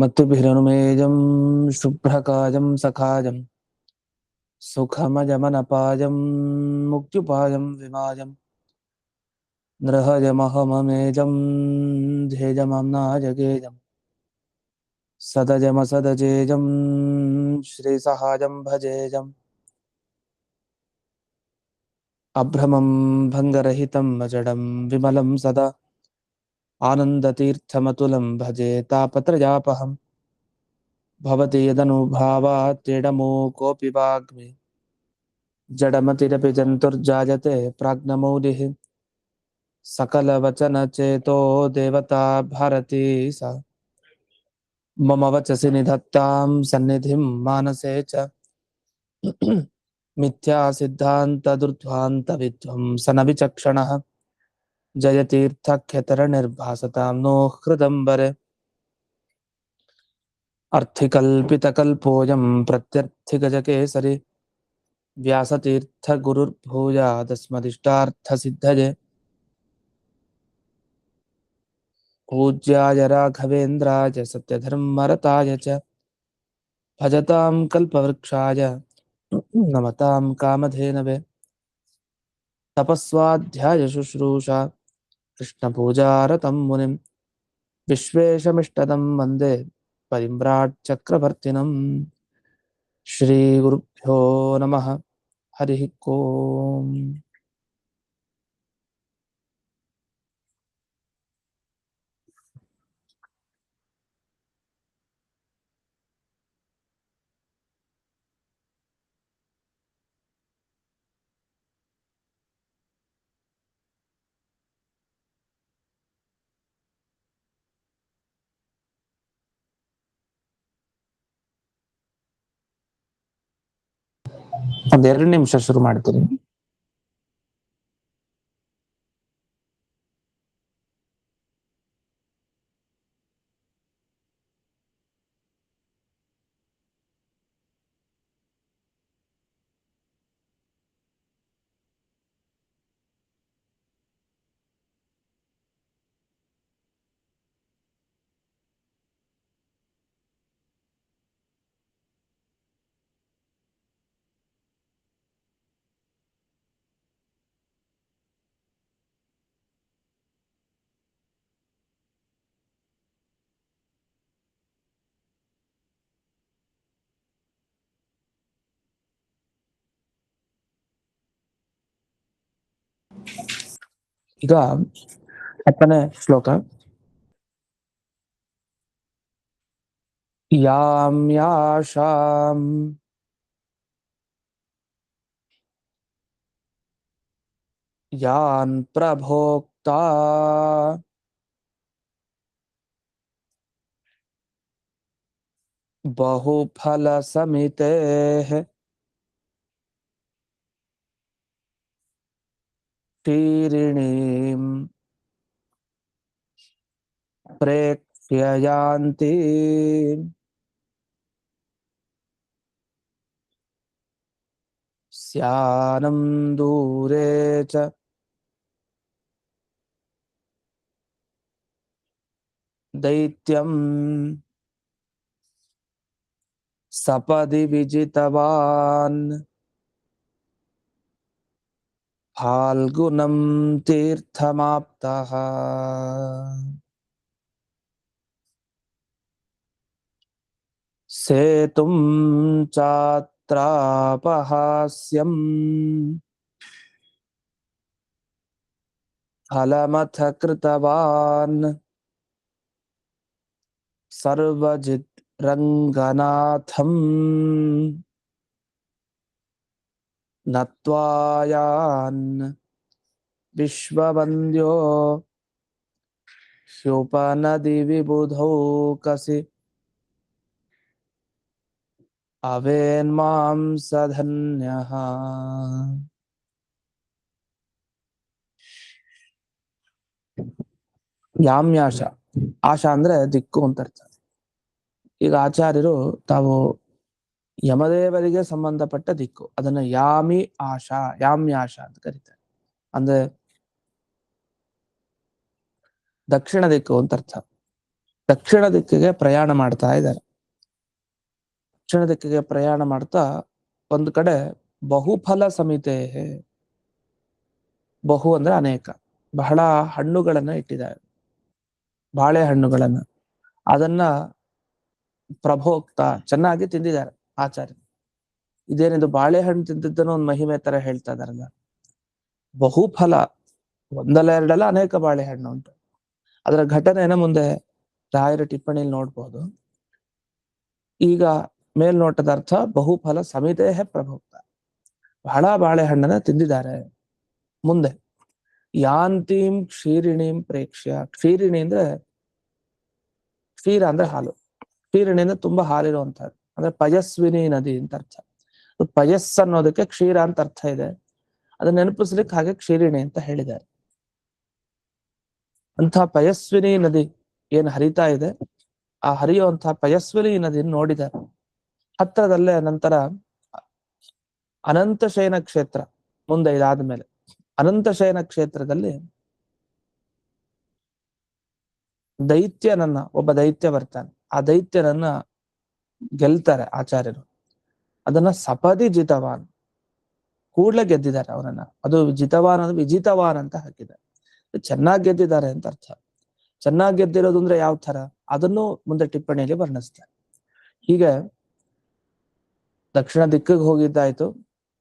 मत्तुभिरनुमेजं शुभ्रकाजं सखाजं सुखमजमनपाजं मुक्त्युपायं विमाजं नृहजमहममेजं ध्येजमम्नाजगेजं सदजमसदजेजं श्रीसहाजं भजेजम् अभ्रमं भङ्गरहितं अजडं विमलं सदा आनन्दतीर्थमतुलं भजे तापत्रयापहं भवति यदनुभावात् कोऽपि वाग्मी जडमतिरपि जन्तुर्जायते प्राज्ञमौलिः सकलवचनचेतो देवता भारती सा मम वचसि निधत्तां सन्निधिं मानसे च मिथ्यासिद्धान्तदुर्ध्वान्तविध्वंसनविचक्षणः जयतीर्थक्षेत्रनिर्भासतां नो हृदम्बरे अर्थिकल्पितकल्पोऽयं प्रत्यर्थिगजकेसरी व्यासतीर्थगुरुर्भूयादस्मदिष्टार्थसिद्धये पूज्याय राघवेन्द्राय सत्यधर्मरताय च भजतां कल्पवृक्षाय नमतां कामधेनवे तपस्वाध्याय शुश्रूषा कृष्णपूजारतं मुनिं विश्वेशमिष्टदं वन्दे परिम्राट् चक्रवर्तिनं श्रीगुरुभ्यो नमः हरिः ओम् ಒಂದೆರಡು ನಿಮಿಷ ಶುರು ಮಾಡ್ತೀನಿ. ಈಗ 10ನೇ ಶ್ಲೋಕ. ಯಾಂ ಯಾಶಾಂ ಯಾನ್ ಪ್ರಭೋಕ್ತಾ ಬಹುಫಲಸಮಿತೇಃ ಕ್ಷೀರಿಣೀಂ ಪ್ರೇಕ್ಷ್ಯ ಯಾಂತಿ ಸ್ಯಾನಂ ದೂರೇ ಚ ದೈತ್ಯಂ ಸಪದಿ ವಿಜಿತವಾನ್ ಫಾಲ್ಗುಣಂ ತೀರ್ಥಮಾಪ್ತಃ. ಸೇತುಂ ಚಾತ್ರಾಪಹಾಸ್ಯಂ ಫಲಮಥ ಕೃತವಾನ್ ಸರ್ವಜಿತ್ ರಂಗನಾಥಂ ನತ್ವಾಯಾನ್ ವಿಶ್ವವಂದ್ಯೋ ಹ್ಯುಪನದಿ ವಿಬುಧೌ ಕಸಿ ಅವೇನ್ಮಾಂ ಸಧನ್ಯಃ. ಯಾಮ್ಯಾಶ, ಆಶಾ ಅಂದ್ರೆ ದಿಕ್ಕು ಅಂತ ಅರ್ಥ. ಈಗ ಆಚಾರ್ಯರು ತಾವು ಯಮದೇವರಿಗೆ ಸಂಬಂಧಪಟ್ಟ ದಿಕ್ಕು, ಅದನ್ನ ಯಾಮಿ ಆಶಾ, ಯಾಮ್ಯಾಶ ಅಂತ ಕರೀತಾರೆ. ಅಂದ್ರೆ ದಕ್ಷಿಣ ದಿಕ್ಕು ಅಂತ ಅರ್ಥ. ದಕ್ಷಿಣ ದಿಕ್ಕಿಗೆ ಪ್ರಯಾಣ ಮಾಡ್ತಾ ಇದ್ದಾರೆ. ದಕ್ಷಿಣ ದಿಕ್ಕಿಗೆ ಪ್ರಯಾಣ ಮಾಡ್ತಾ ಒಂದು ಕಡೆ ಬಹುಫಲ ಸಮಿತೆ, ಬಹು ಅಂದ್ರೆ ಅನೇಕ, ಬಹಳ ಹಣ್ಣುಗಳನ್ನ ಇಟ್ಟಿದ್ದಾರೆ, ಬಾಳೆಹಣ್ಣುಗಳನ್ನ. ಅದನ್ನ ಪ್ರಭೋಕ್ತ ಚೆನ್ನಾಗಿ ತಿಂದಿದ್ದಾರೆ ಆಚಾರ್ಯ. ಇದೇನಿದು ಬಾಳೆಹಣ್ಣು ತಿಂದಿದ್ದನ್ನು ಒಂದು ಮಹಿಮೆ ತರ ಹೇಳ್ತಾ ಇದಾರಲ್ಲ. ಬಹುಫಲ, ಒಂದಲ್ಲ ಎರಡಲ್ಲ ಅನೇಕ ಬಾಳೆಹಣ್ಣು ಉಂಟು. ಅದರ ಘಟನೆಯನ್ನ ಮುಂದೆ ರಾಯರ ಟಿಪ್ಪಣಿಯಲ್ಲಿ ನೋಡ್ಬೋದು. ಈಗ ಮೇಲ್ನೋಟದ ಅರ್ಥ ಬಹುಫಲ ಸಮಿತೇಹ ಪ್ರಭುಕ್ತ, ಬಹಳ ಬಾಳೆಹಣ್ಣನ್ನ ತಿಂದಿದ್ದಾರೆ. ಮುಂದೆ ಯಾಂತೀಂ ಕ್ಷೀರಿಣೀಂ ಪ್ರೇಕ್ಷ್ಯ, ಕ್ಷೀರಿಣಿ ಅಂದ್ರೆ ಕ್ಷೀರ ಅಂದ್ರೆ ಹಾಲು, ಕ್ಷೀರಿಣಿ ಅಂದ್ರೆ ತುಂಬಾ ಹಾಲಿರುವಂತಹದ್ದು, ಅಂದ್ರೆ ಪಯಸ್ವಿನಿ ನದಿ ಅಂತ ಅರ್ಥ. ಪಯಸ್ ಅನ್ನೋದಕ್ಕೆ ಕ್ಷೀರ ಅಂತ ಅರ್ಥ ಇದೆ. ಅದನ್ನ ನೆನಪಿಸ್ಲಿಕ್ಕೆ ಹಾಗೆ ಕ್ಷೀರಿಣಿ ಅಂತ ಹೇಳಿದ್ದಾರೆ. ಅಂತಹ ಪಯಸ್ವಿನಿ ನದಿ ಏನ್ ಹರಿತಾ ಇದೆ, ಆ ಹರಿಯುವಂತಹ ಪಯಸ್ವಿನಿ ನದಿ ನೋಡಿದ್ದಾರೆ. ಹತ್ರದಲ್ಲೇ ನಂತರ ಅನಂತಶಯನ ಕ್ಷೇತ್ರ, ಮುಂದೆ ಇದಾದ್ಮೇಲೆ ಅನಂತಶಯನ ಕ್ಷೇತ್ರದಲ್ಲಿ ದೈತ್ಯನನ್ನ, ಒಬ್ಬ ದೈತ್ಯ ಬರ್ತಾನೆ. ಆ ದೈತ್ಯನನ್ನ ಗೆಲ್ತಾರೆ ಆಚಾರ್ಯರು. ಅದನ್ನ ಸಪದಿ ಜಿತವಾನ್, ಕೂಡ್ಲೆ ಗೆದ್ದಿದ್ದಾರೆ ಅವನನ್ನ. ಅದು ಜಿತವಾನ್ ಅಂದ್ರೆ ವಿಜಿತವಾನ್ ಅಂತ ಹಾಕಿದ್ದಾರೆ. ಚೆನ್ನಾಗಿ ಗೆದ್ದಿದ್ದಾರೆ ಅಂತ ಅರ್ಥ. ಚೆನ್ನಾಗಿ ಗೆದ್ದಿರೋದು ಅಂದ್ರೆ ಯಾವ ತರ, ಅದನ್ನು ಮುಂದೆ ಟಿಪ್ಪಣಿಯಲ್ಲಿ ವರ್ಣಿಸ್ತಾರೆ. ಹೀಗೆ ದಕ್ಷಿಣ ದಿಕ್ಕಿಗೆ ಹೋಗಿದ್ದಾಯ್ತು,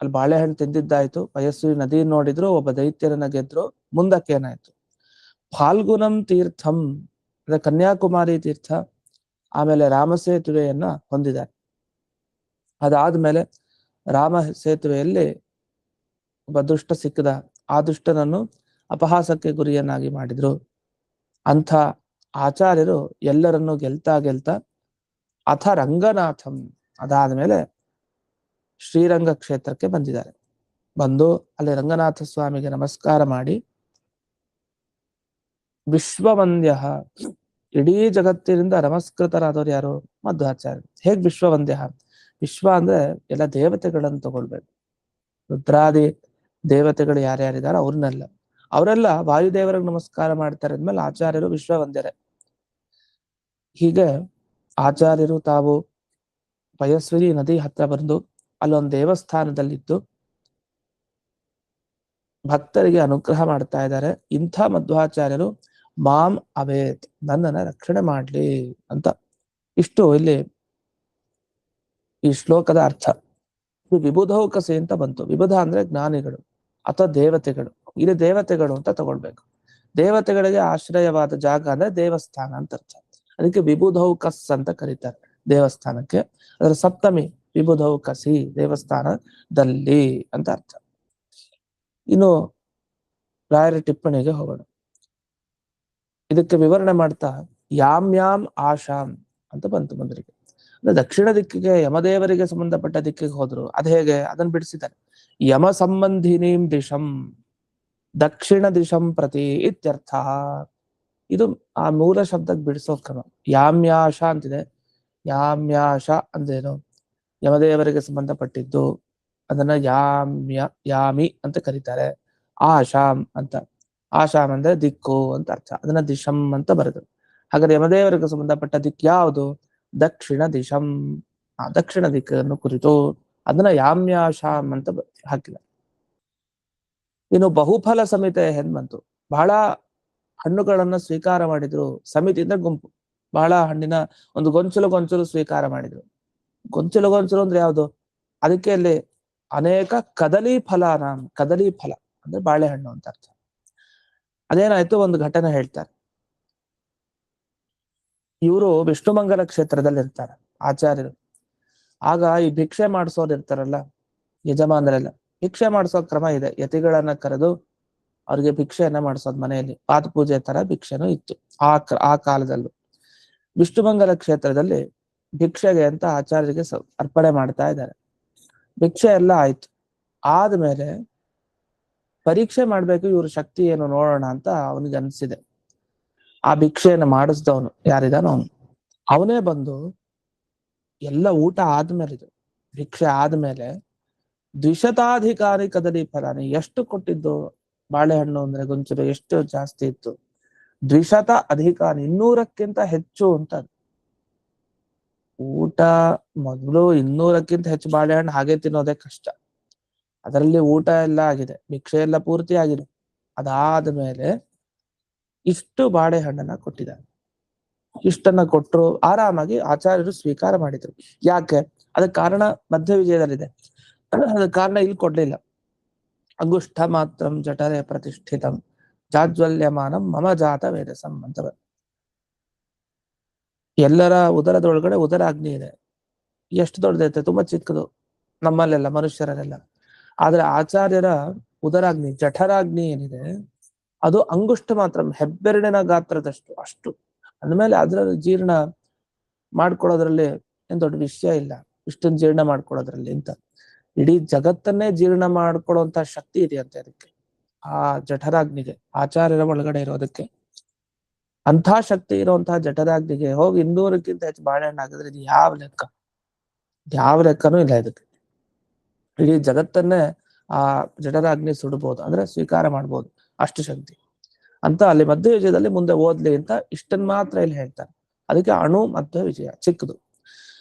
ಅಲ್ಲಿ ಬಾಳೆಹಣ್ಣು ತಿಂದಿದ್ದಾಯ್ತು, ಪಯಸ್ವಿ ನದಿ ನೋಡಿದ್ರು, ಒಬ್ಬ ದೈತ್ಯರನ್ನ ಗೆದ್ರು. ಮುಂದಕ್ಕೆ ಏನಾಯ್ತು, ಫಾಲ್ಗುನಂ ತೀರ್ಥಂ ಅಂದ್ರೆ ಕನ್ಯಾಕುಮಾರಿ ತೀರ್ಥ, ಆಮೇಲೆ ರಾಮ ಸೇತುವೆಯನ್ನ ಹೊಂದಿದ್ದಾರೆ. ಅದಾದ್ಮೇಲೆ ರಾಮ ಸೇತುವೆಯಲ್ಲಿ ಒಬ್ಬ ದುಷ್ಟ ಸಿಕ್ಕದ, ಆ ದುಷ್ಟನನ್ನು ಅಪಹಾಸಕ್ಕೆ ಗುರಿಯನ್ನಾಗಿ ಮಾಡಿದ್ರು. ಅಂಥ ಆಚಾರ್ಯರು ಎಲ್ಲರನ್ನೂ ಗೆಲ್ತಾ ಗೆಲ್ತಾ ಅಥ ರಂಗನಾಥಂ, ಅದಾದ್ಮೇಲೆ ಶ್ರೀರಂಗ ಕ್ಷೇತ್ರಕ್ಕೆ ಬಂದಿದ್ದಾರೆ. ಬಂದು ಅಲ್ಲಿ ರಂಗನಾಥ ಸ್ವಾಮಿಗೆ ನಮಸ್ಕಾರ ಮಾಡಿ, ವಿಶ್ವವಂದ್ಯ, ಇಡೀ ಜಗತ್ತಿನಿಂದ ನಮಸ್ಕೃತರಾದವರು ಯಾರು, ಮಧ್ವಾಚಾರ್ಯ. ಹೇಗ್ ವಿಶ್ವವಂದ್ಯ, ವಿಶ್ವ ಅಂದ್ರೆ ಎಲ್ಲ ದೇವತೆಗಳನ್ನು ತಗೊಳ್ಬೇಕು. ರುದ್ರಾದಿ ದೇವತೆಗಳು ಯಾರ್ಯಾರಿದಾರೋ ಅವ್ರನ್ನೆಲ್ಲ, ಅವರೆಲ್ಲ ವಾಯುದೇವರಿಗೆ ನಮಸ್ಕಾರ ಮಾಡ್ತಾರೆ ಅಂದ್ಮೇಲೆ ಆಚಾರ್ಯರು ವಿಶ್ವವಂದ್ಯರೇ. ಹೀಗೆ ಆಚಾರ್ಯರು ತಾವು ಪಯಸ್ವಿನಿ ನದಿ ಹತ್ರ ಬಂದು ಅಲ್ಲೊಂದು ದೇವಸ್ಥಾನದಲ್ಲಿದ್ದು ಭಕ್ತರಿಗೆ ಅನುಗ್ರಹ ಮಾಡ್ತಾ ಇದ್ದಾರೆ. ಇಂಥ ಮಧ್ವಾಚಾರ್ಯರು ಮಾಂ ಅವೇತ್, ನನ್ನನ್ನ ರಕ್ಷಣೆ ಮಾಡ್ಲಿ ಅಂತ. ಇಷ್ಟು ಇಲ್ಲಿ ಈ ಶ್ಲೋಕದ ಅರ್ಥ. ಇದು ವಿಬುಧೌಕಸಿ ಅಂತ ಬಂತು. ವಿಬುಧ ಅಂದ್ರೆ ಜ್ಞಾನಿಗಳು ಅಥವಾ ದೇವತೆಗಳು. ಇಲ್ಲಿ ದೇವತೆಗಳು ಅಂತ ತಗೊಳ್ಬೇಕು. ದೇವತೆಗಳಿಗೆ ಆಶ್ರಯವಾದ ಜಾಗ ಅಂದ್ರೆ ದೇವಸ್ಥಾನ ಅಂತ ಅರ್ಥ. ಅದಕ್ಕೆ ವಿಬುಧೌಕಸ್ ಅಂತ ಕರೀತಾರೆ ದೇವಸ್ಥಾನಕ್ಕೆ. ಅದರ ಸಪ್ತಮಿ ವಿಬುಧೌಕಸಿ, ದೇವಸ್ಥಾನದಲ್ಲಿ ಅಂತ ಅರ್ಥ. ಇನ್ನು ರಾಯರ ಟಿಪ್ಪಣಿಗೆ ಹೋಗೋಣ. ಇದಕ್ಕೆ ವಿವರಣೆ ಮಾಡ್ತಾ ಯಾಮ್ಯಾಮ್ ಆಶಾಂ ಅಂತ ಬಂತು ಮೊದಲಿಗೆ. ಅಂದ್ರೆ ದಕ್ಷಿಣ ದಿಕ್ಕಿಗೆ ಯಮದೇವರಿಗೆ ಸಂಬಂಧಪಟ್ಟ ದಿಕ್ಕಿಗೆ ಹೋದ್ರು. ಅದ್ ಹೇಗೆ, ಅದನ್ನ ಬಿಡಿಸಿದ್ದಾರೆ. ಯಮ ಸಂಬಂಧಿನೀಂ ದಿಶಂ ದಕ್ಷಿಣ ದಿಶಂ ಪ್ರತಿ ಇತ್ಯರ್ಥ. ಇದು ಆ ಮೂಲ ಶಬ್ದಕ್ಕೆ ಬಿಡಿಸೋ ಕ್ರಮ. ಯಾಮ್ಯಾಶ ಅಂತಿದೆ. ಯಾಮ್ಯಾಶ ಅಂದ್ರೇನು, ಯಮದೇವರಿಗೆ ಸಂಬಂಧಪಟ್ಟಿದ್ದು, ಅದನ್ನ ಯಾಮಿ ಅಂತ ಕರೀತಾರೆ. ಆಶಾಂ ಅಂತ, ಆಶಾಂ ಅಂದ್ರೆ ದಿಕ್ಕು ಅಂತ ಅರ್ಥ. ಅದನ್ನ ದಿಶಂ ಅಂತ ಬರೆದು. ಹಾಗಾದ್ರೆ ಯಮದೇವರಿಗೆ ಸಂಬಂಧಪಟ್ಟ ದಿಕ್ಕು ಯಾವುದು, ದಕ್ಷಿಣ ದಿಶಂ, ದಕ್ಷಿಣ ದಿಕ್ಕನ್ನು ಕುರಿತು ಅದನ್ನ ಯಾಮ್ಯಾಶಾಂ ಅಂತ ಹಾಕಿದ. ಇನ್ನು ಬಹುಫಲ ಸಮಿತಿ ಹೆಣ್ ಬಂತು. ಬಹಳ ಹಣ್ಣುಗಳನ್ನ ಸ್ವೀಕಾರ ಮಾಡಿದ್ರು. ಸಮಿತಿ ಅಂದ್ರೆ ಗುಂಪು, ಬಹಳ ಹಣ್ಣಿನ ಒಂದು ಗೊಂಚಲು ಸ್ವೀಕಾರ ಮಾಡಿದ್ರು. ಗೊಂಚಲು ಅಂದ್ರೆ ಯಾವುದು, ಅದಕ್ಕೆ ಅಲ್ಲಿ ಅನೇಕ ಕದಲಿ ಫಲಾನ, ಕದಲಿ ಫಲ ಅಂದ್ರೆ ಬಾಳೆಹಣ್ಣು ಅಂತ ಅರ್ಥ. ಅದೇನಾಯ್ತು, ಒಂದು ಘಟನೆ ಹೇಳ್ತಾರೆ. ಇವರು ವಿಷ್ಣುಮಂಗಲ ಕ್ಷೇತ್ರದಲ್ಲಿ ಇರ್ತಾರೆ ಆಚಾರ್ಯರು. ಆಗ ಈ ಭಿಕ್ಷೆ ಮಾಡಿಸೋರು ಇರ್ತಾರಲ್ಲ, ಯಜಮಾನರೆಲ್ಲ ಭಿಕ್ಷೆ ಮಾಡಿಸೋ ಕ್ರಮ ಇದೆ. ಯತಿಗಳನ್ನ ಕರೆದು ಅವ್ರಿಗೆ ಭಿಕ್ಷೆಯನ್ನ ಮಾಡಿಸೋದು ಮನೆಯಲ್ಲಿ. ಪಾದ ಪೂಜೆ ತರ ಭಿಕ್ಷೆನೂ ಇತ್ತು ಆ ಕಾಲದಲ್ಲೂ. ವಿಷ್ಣುಮಂಗಲ ಕ್ಷೇತ್ರದಲ್ಲಿ ಭಿಕ್ಷೆಗೆ ಅಂತ ಆಚಾರ್ಯರಿಗೆ ಅರ್ಪಣೆ ಮಾಡ್ತಾ ಇದ್ದಾರೆ. ಭಿಕ್ಷೆ ಎಲ್ಲ ಆಯ್ತು. ಆದ್ಮೇಲೆ ಪರೀಕ್ಷೆ ಮಾಡ್ಬೇಕು, ಇವ್ರ ಶಕ್ತಿ ಏನು ನೋಡೋಣ ಅಂತ ಅವನಿಗೆ ಅನ್ಸಿದೆ. ಆ ಭಿಕ್ಷೆಯನ್ನು ಮಾಡಿಸ್ದವನು ಯಾರಿದಾನೋ ಅವನೇ ಬಂದು ಎಲ್ಲ ಊಟ ಆದ್ಮೇಲೆ, ಇದು ಭಿಕ್ಷೆ ಆದ್ಮೇಲೆ ದ್ವಿಶತಾಧಿಕಾರಿ ಕದಲಿ ಫಲಾನಿ, ಎಷ್ಟು ಕೊಟ್ಟಿದ್ದು ಬಾಳೆಹಣ್ಣು ಅಂದ್ರೆ ಗೊಂಚಲು ಎಷ್ಟು ಜಾಸ್ತಿ ಇತ್ತು, ದ್ವಿಶತ ಅಧಿಕ 200ಕ್ಕಿಂತ ಹೆಚ್ಚು ಅಂತ. ಊಟ ಮೊದಲು 200ಕ್ಕಿಂತ ಹೆಚ್ಚು ಬಾಳೆಹಣ್ಣು ಹಾಗೆ ತಿನ್ನೋದೇ ಕಷ್ಟ. ಅದರಲ್ಲಿ ಊಟ ಎಲ್ಲ ಆಗಿದೆ, ಭಿಕ್ಷೆ ಎಲ್ಲ ಪೂರ್ತಿ ಆಗಿದೆ. ಅದಾದ ಮೇಲೆ ಇಷ್ಟು ಬಾಳೆಹಣ್ಣನ್ನ ಕೊಟ್ಟಿದ್ದಾರೆ. ಇಷ್ಟನ್ನ ಕೊಟ್ಟರು, ಆರಾಮಾಗಿ ಆಚಾರ್ಯರು ಸ್ವೀಕಾರ ಮಾಡಿದ್ರು. ಯಾಕೆ? ಅದಕ್ಕೆ ಕಾರಣ ಮಧ್ಯ ವಿಜಯದಲ್ಲಿದೆ. ಅದಕ್ಕೆ ಕಾರಣ ಇಲ್ಲಿ ಕೊಡ್ಲಿಲ್ಲ. ಅಂಗುಷ್ಠ ಮಾತ್ರಂ ಜಠರೆ ಪ್ರತಿಷ್ಠಿತಂ ಜಾಜ್ವಲ್ಯಮಾನಂ ಮಮ ಜಾತ ವೇದಸಂ ಅಂತ. ಎಲ್ಲರ ಉದರದೊಳಗಡೆ ಉದರಾಗ್ನಿ ಇದೆ. ಎಷ್ಟು ದೊಡ್ಡದೈತೆ? ತುಂಬಾ ಚಿಕ್ಕದು ನಮ್ಮಲ್ಲೆಲ್ಲ, ಮನುಷ್ಯರಲ್ಲೆಲ್ಲ. ಆದ್ರೆ ಆಚಾರ್ಯರ ಉದರಾಗ್ನಿ, ಜಠರಾಗ್ನಿ ಏನಿದೆ, ಅದು ಅಂಗುಷ್ಠ ಮಾತ್ರ, ಹೆಬ್ಬೆರಳಿನ ಗಾತ್ರದಷ್ಟು. ಅಷ್ಟು ಅಂದ್ಮೇಲೆ ಅದರ ಜೀರ್ಣ ಮಾಡ್ಕೊಳ್ಳೋದ್ರಲ್ಲಿ ಏನ್ ದೊಡ್ಡ ವಿಷಯ ಇಲ್ಲ. ಇಷ್ಟೊಂದು ಜೀರ್ಣ ಮಾಡ್ಕೊಳ್ಳೋದ್ರಲ್ಲಿ ಅಂತ. ಇಡೀ ಜಗತ್ತನ್ನೇ ಜೀರ್ಣ ಮಾಡ್ಕೊಳ್ಳುವಂತ ಶಕ್ತಿ ಇದೆಯಂತೆ ಅದಕ್ಕೆ, ಆ ಜಠರಾಗ್ನಿಗೆ, ಆಚಾರ್ಯರ ಒಳಗಡೆ ಇರೋದಕ್ಕೆ. ಅಂಥ ಶಕ್ತಿ ಇರುವಂತಹ ಜಠರಾಗ್ನಿಗೆ ಹೋಗಿ 200ಕ್ಕಿಂತ ಹೆಚ್ಚು ಬಾಳೆಹಣ್ಣು ಹಾಕಿದ್ರೆ ಇದು ಯಾವ ಲೆಕ್ಕ? ಯಾವ ಲೆಕ್ಕನೂ ಇಲ್ಲ ಇದಕ್ಕೆ. ಇಡೀ ಜಗತ್ತನ್ನೇ ಆ ಜಠರಾಗ್ನಿ ಸುಡಬಹುದು, ಅಂದ್ರೆ ಸ್ವೀಕಾರ ಮಾಡ್ಬೋದು, ಅಷ್ಟು ಶಕ್ತಿ ಅಂತ. ಅಲ್ಲಿ ಮಧ್ಯ ವಿಜಯದಲ್ಲಿ ಮುಂದೆ ಓದ್ಲಿ ಅಂತ ಇಷ್ಟನ್ ಮಾತ್ರ ಇಲ್ಲಿ ಹೇಳ್ತಾರೆ. ಅದಕ್ಕೆ ಅಣು ಮಧ್ಯ ವಿಜಯ ಚಿಕ್ಕದು.